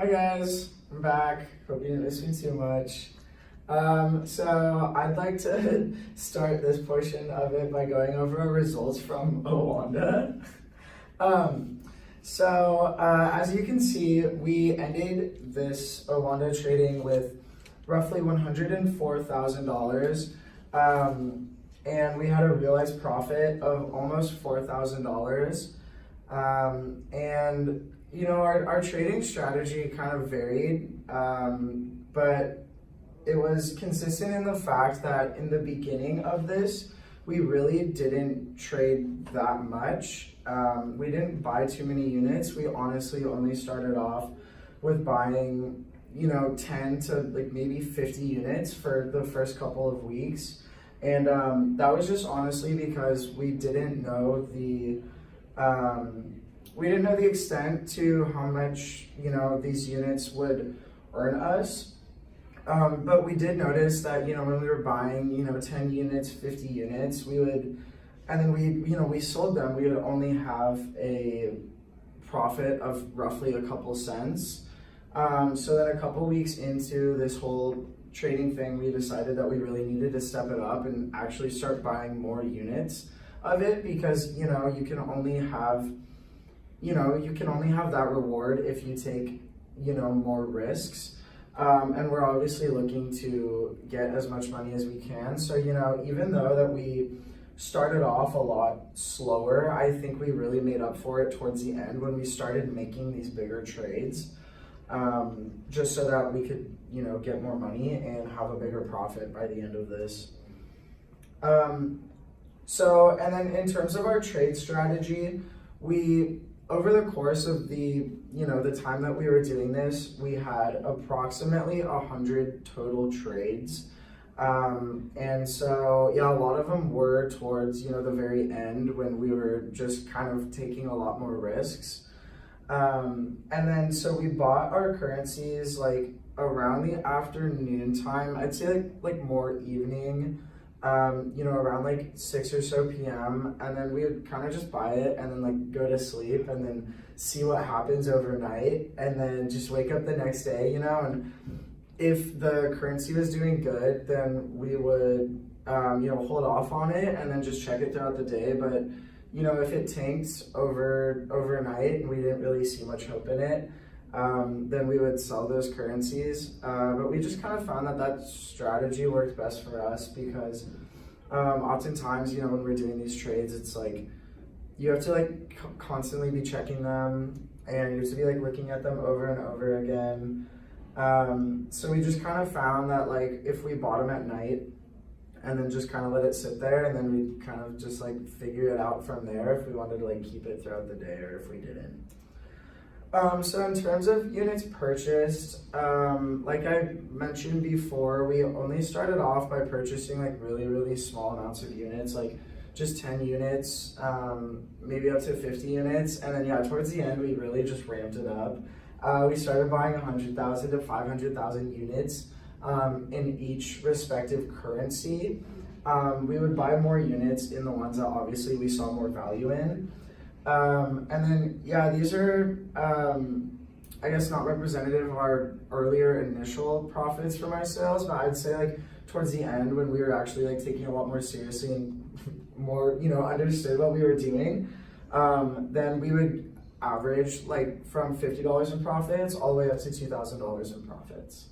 Hi guys, I'm back. Hope you didn't miss me too much. So I'd like to start this portion of it by going over our results from Oanda. As you can see, we ended this Oanda trading with roughly $104,000, and we had a realized profit of almost $4,000. And you know, our trading strategy kind of varied, but it was consistent in the fact that in the beginning of this, we really didn't trade that much. We didn't buy too many units. We honestly only started off with buying, 10 to like maybe 50 units for the first couple of weeks. And that was just honestly because we didn't know the extent to how much, these units would earn us. But we did notice that, when we were buying, 10 units, 50 units, we sold them, we would only have a profit of roughly a couple cents. So then a couple weeks into this whole trading thing, we decided that we really needed to step it up and actually start buying more units of it because, you can only have that reward if you take, more risks. And we're obviously looking to get as much money as we can. So, even though that we started off a lot slower, I think we really made up for it towards the end when we started making these bigger trades, just so that we could, get more money and have a bigger profit by the end of this. And then in terms of our trade strategy, over the course of the time that we were doing this, we had approximately 100 total trades. And so, a lot of them were towards, the very end when we were just kind of taking a lot more risks. And then, so we bought our currencies like around the afternoon time, I'd say like more evening, around like 6 or so p.m. And then we would kind of just buy it and then like go to sleep and then see what happens overnight and then just wake up the next day, and if the currency was doing good, then we would, hold off on it and then just check it throughout the day. But, if it tanked overnight and we didn't really see much hope in it, then we would sell those currencies. But we just kind of found that strategy worked best for us because oftentimes, when we're doing these trades, it's like you have to like constantly be checking them and you have to be like looking at them over and over again. So we just kind of found that like if we bought them at night and then just kind of let it sit there and then we kind of just like figure it out from there if we wanted to like keep it throughout the day or if we didn't. So in terms of units purchased, like I mentioned before, we only started off by purchasing like really, really small amounts of units, like just 10 units, maybe up to 50 units. And then towards the end, we really just ramped it up. We started buying 100,000 to 500,000 units in each respective currency. We would buy more units in the ones that obviously we saw more value in. And then, these are, I guess not representative of our earlier initial profits from our sales, but I'd say like towards the end when we were actually like taking a lot more seriously and more, understood what we were doing, then we would average like from $50 in profits all the way up to $2,000 in profits.